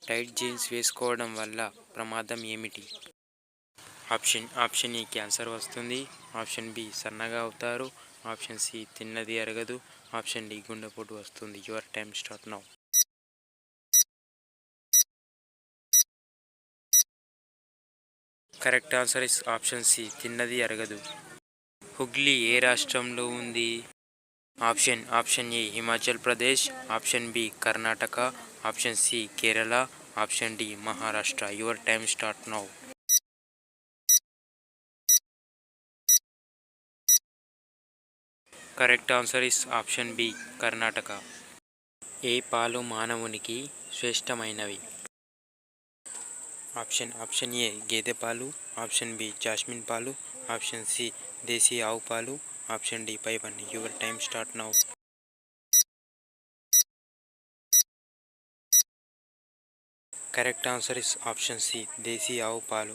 Tight jeans వేసుకోవడం వల్ల ప్రమాదం ఏమిటి? ఆప్షన్ ఏ క్యాన్సర్ వస్తుంది, ఆప్షన్ బి సన్నగా అవుతారు, ఆప్షన్ సి తిన్నది అరగదు, ఆప్షన్ డి గుండెపోటు వస్తుంది. Your time start now. Correct answer is option C తిన్నది అరగదు. హుగ్లీ ఏ రాష్ట్రంలో ఉంది? Option A Himachal Pradesh, option B Karnataka, option C Kerala, option D Maharashtra. Your time start now. Correct answer is option B Karnataka. ఏ పాలు మానవునికి శ్రేష్టమైనవి? ఆప్షన్ ఏ గేదె పాలు, ఆప్షన్ బి జాస్మిన్ పాలు, ఆప్షన్ సి దేశీ ఆవు పాలు, ఆప్షన్ డి పైవన్నీ. Your time start now. Correct answer is option C దేశీ ఆవు పాలు.